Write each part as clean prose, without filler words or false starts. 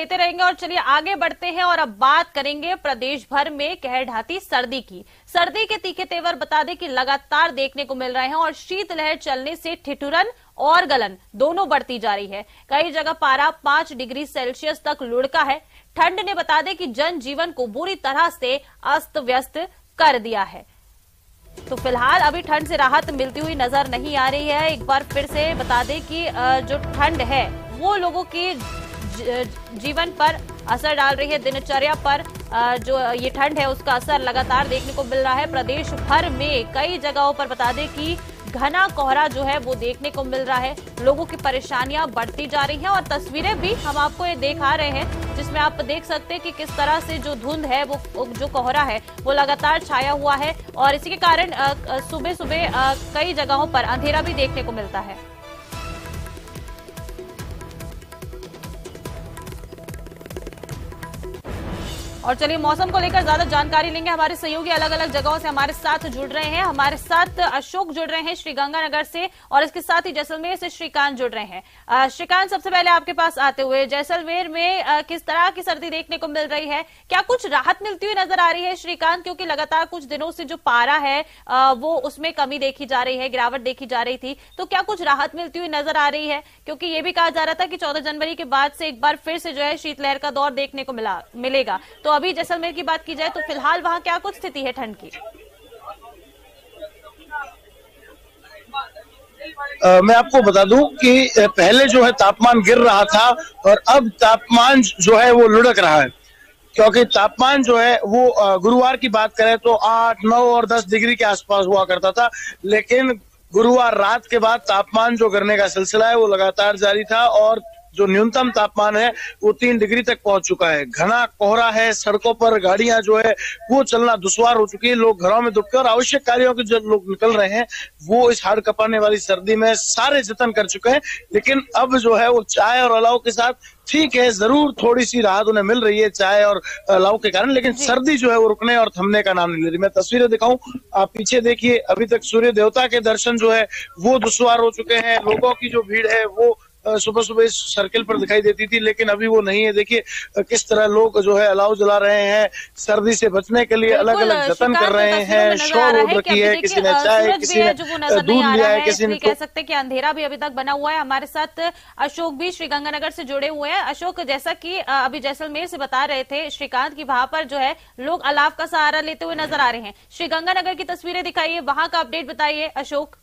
लेते रहेंगे। और चलिए आगे बढ़ते हैं और अब बात करेंगे प्रदेश भर में कहर ढाती सर्दी की। सर्दी के तीखे तेवर बता दें कि लगातार देखने को मिल रहे हैं और शीतलहर चलने से ठिठुरन और गलन दोनों बढ़ती जा रही है। कई जगह पारा 5 डिग्री सेल्सियस तक लुढ़का है। ठंड ने बता दें कि जनजीवन को बुरी तरह से अस्त व्यस्त कर दिया है। तो फिलहाल अभी ठंड से राहत मिलती हुई नजर नहीं आ रही है। एक बार फिर से बता दें कि जो ठंड है वो लोगों की जीवन पर असर डाल रही है, दिनचर्या पर जो ये ठंड है उसका असर लगातार देखने को मिल रहा है। प्रदेश भर में कई जगहों पर बता दें कि घना कोहरा जो है वो देखने को मिल रहा है। लोगों की परेशानियां बढ़ती जा रही हैं और तस्वीरें भी हम आपको ये दिखा रहे हैं जिसमें आप देख सकते हैं कि किस तरह से जो धुंध है वो जो कोहरा है वो लगातार छाया हुआ है और इसी के कारण सुबह सुबह कई जगहों पर अंधेरा भी देखने को मिलता है। और चलिए मौसम को लेकर ज्यादा जानकारी लेंगे। हमारे सहयोगी अलग अलग जगहों से हमारे साथ जुड़ रहे हैं। हमारे साथ अशोक जुड़ रहे हैं श्रीगंगानगर से और इसके साथ ही जैसलमेर से श्रीकांत जुड़ रहे हैं। श्रीकांत, सबसे पहले आपके पास आते हुए जैसलमेर में किस तरह की सर्दी देखने को मिल रही है, क्या कुछ राहत मिलती हुई नजर आ रही है श्रीकांत? क्योंकि लगातार कुछ दिनों से जो पारा है वो उसमें कमी देखी जा रही है, गिरावट देखी जा रही थी, तो क्या कुछ राहत मिलती हुई नजर आ रही है? क्योंकि ये भी कहा जा रहा था कि 14 जनवरी के बाद से एक बार फिर से जो है शीतलहर का दौर देखने को मिलेगा। तो अभी जैसलमेर की बात की जाए तो फिलहाल वहां क्या कुछ स्थिति है ठंड की? मैं आपको बता दूं कि पहले जो है तापमान गिर रहा था और अब तापमान जो है वो लुढ़क रहा है, क्योंकि तापमान जो है वो गुरुवार की बात करें तो 8, 9 और 10 डिग्री के आसपास हुआ करता था, लेकिन गुरुवार रात के बाद तापमान जो गिरने का सिलसिला है वो लगातार जारी था और जो न्यूनतम तापमान है वो 3 डिग्री तक पहुंच चुका है। घना कोहरा है, सड़कों पर गाड़ियां जो है वो चलना दुश्वार हो चुकी है। लोग घरों में दुबके और आवश्यक कार्यों के जो लोग निकल रहे हैं वो इस हाड़ कपाने वाली सर्दी में सारे जतन कर चुके हैं, लेकिन अब जो है वो चाय और अलाव के साथ ठीक है, जरूर थोड़ी सी राहत उन्हें मिल रही है चाय और अलाव के कारण, लेकिन सर्दी जो है वो रुकने और थमने का नाम नहीं ले रही। मैं तस्वीरें दिखाऊं, आप पीछे देखिए, अभी तक सूर्य देवता के दर्शन जो है वो दुश्वार हो चुके हैं। लोगों की जो भीड़ है वो सुबह सुबह इस सर्किल पर दिखाई देती थी, लेकिन अभी वो नहीं है। देखिए किस तरह लोग जो है अलाव जला रहे हैं, सर्दी से बचने के लिए अलग अलग जतन कर रहे हैं। शॉल ओढ़ रखी है, किसी ने चाय, किसी ने दूध लिया है, किसी ने कह सकते हैं कि अंधेरा भी अभी तक बना हुआ है। हमारे साथ अशोक भी श्रीगंगानगर से जुड़े हुए हैं। अशोक, जैसा कि अभी जैसलमेर से बता रहे थे श्रीकांत की वहां पर जो है लोग अलाव का सहारा लेते हुए नजर आ रहे हैं। श्रीगंगानगर की तस्वीरें दिखाइए, वहां का अपडेट बताइए अशोक।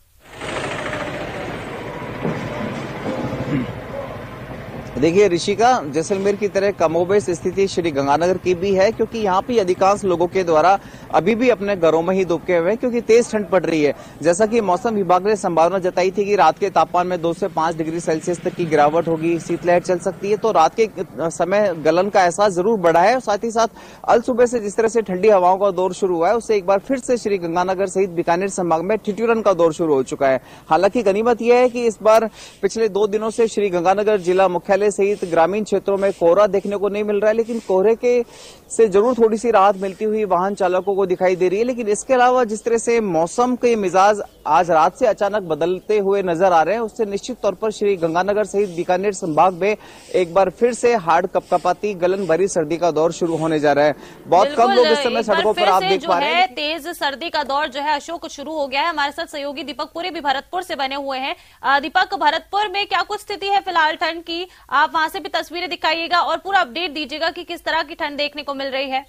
देखिए ऋषिका, जैसलमेर की तरह कमोबेश स्थिति श्रीगंगानगर की भी है, क्योंकि यहाँ पे अधिकांश लोगों के द्वारा अभी भी अपने घरों में ही दुबके हुए हैं क्योंकि तेज ठंड पड़ रही है। जैसा कि मौसम विभाग ने संभावना जताई थी कि रात के तापमान में 2 से 5 डिग्री सेल्सियस तक की गिरावट होगी, शीतलहर चल सकती है, तो रात के समय गलन का एहसास जरूर बढ़ा है। और साथ ही साथ अल सुबह से जिस तरह से ठंडी हवाओं का दौर शुरू हुआ है उससे एक बार फिर से श्रीगंगानगर सहित बीकानेर संभाग में ठिठुरन का दौर शुरू हो चुका है। हालांकि गनीमत यह है कि इस बार पिछले 2 दिनों से श्रीगंगानगर जिला मुख्यालय सहित ग्रामीण क्षेत्रों में कोहरा देखने को नहीं मिल रहा है, लेकिन कोहरे के से जरूर थोड़ी सी राहत मिलती हुई वाहन चालकों को दिखाई दे रही है। लेकिन इसके अलावा जिस तरह से मौसम के मिजाज आज रात से अचानक बदलते हुए नजर आ रहे हैं उससे निश्चित तौर पर श्रीगंगानगर सहित बीकानेर संभाग में एक बार फिर से हाड़ कपकपाती गलन भरी सर्दी का दौर शुरू होने जा रहा है। बहुत कम लोग इस समय सड़कों पर आप देख पा रहे हैं। तेज सर्दी का दौर जो है अशोक शुरू हो गया है। हमारे साथ सहयोगी दीपक पुरी भी भरतपुर से बने हुए हैं। दीपक, भरतपुर में क्या कुछ स्थिति है फिलहाल ठंड की? आप वहां से भी तस्वीरें दिखाइएगा और पूरा अपडेट दीजिएगा कि किस तरह की ठंड देखने को मिल रही है।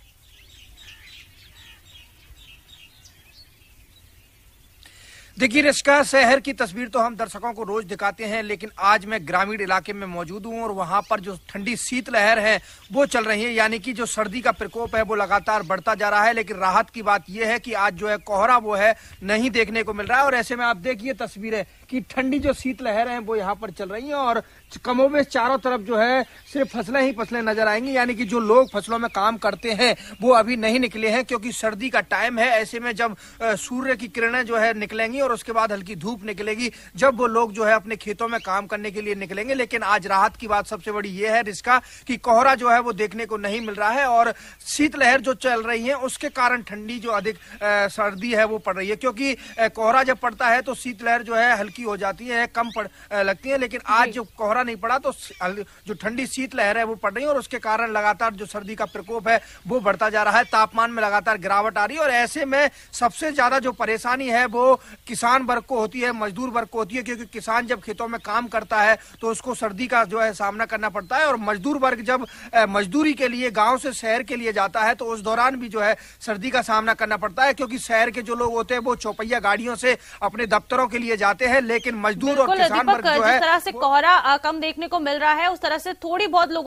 देखिए रिश्का, शहर की तस्वीर तो हम दर्शकों को रोज दिखाते हैं, लेकिन आज मैं ग्रामीण इलाके में मौजूद हूं और वहां पर जो ठंडी शीतलहर है वो चल रही है, यानी कि जो सर्दी का प्रकोप है वो लगातार बढ़ता जा रहा है। लेकिन राहत की बात यह है कि आज जो है कोहरा वो है नहीं देखने को मिल रहा है। और ऐसे में आप देखिए तस्वीरें कि ठंडी जो शीतलहर है वो यहाँ पर चल रही है और कमोबेश चारों तरफ जो है सिर्फ फसलें ही फसलें नजर आएंगी, यानी कि जो लोग फसलों में काम करते हैं वो अभी नहीं निकले हैं क्योंकि सर्दी का टाइम है। ऐसे में जब सूर्य की किरणें जो है निकलेंगी और उसके बाद हल्की धूप निकलेगी, जब वो लोग जो है अपने खेतों में काम करने के लिए निकलेंगे। लेकिन आज राहत की बात सबसे बड़ी ये है रिश्का कि कोहरा जो है वो देखने को नहीं मिल रहा है और शीतलहर जो चल रही है उसके कारण ठंडी जो अधिक सर्दी है वो पड़ रही है, क्योंकि कोहरा जब पड़ता है तो शीतलहर जो है हल्की हो जाती है, कम लगती है। लेकिन आज जो कोहरा नहीं पड़ा तो जो ठंडी शीतलहर है वो पड़ रही है और उसके कारण लगातार जो सर्दी का प्रकोप है वो बढ़ता जा रहा है। तापमान में लगातार गिरावट आ रही है और ऐसे में सबसे ज्यादा जो परेशानी है वो किसान वर्ग को होती है, मजदूर वर्ग को होती है, क्योंकि किसान जब खेतों में काम करता है तो उसको सर्दी का जो है सामना करना पड़ता है और मजदूर वर्ग जब मजदूरी के लिए गांव से शहर के लिए जाता है तो उस दौरान भी जो है सर्दी का सामना करना पड़ता है, क्योंकि शहर के जो लोग होते हैं वो चौपहिया गाड़ियों से अपने दफ्तरों के लिए जाते हैं, लेकिन मजदूर और किसान वर्ग जो है जिस तरह से कोहरा कम देखने को मिल रहा है उस तरह से थोड़ी बहुत लोगों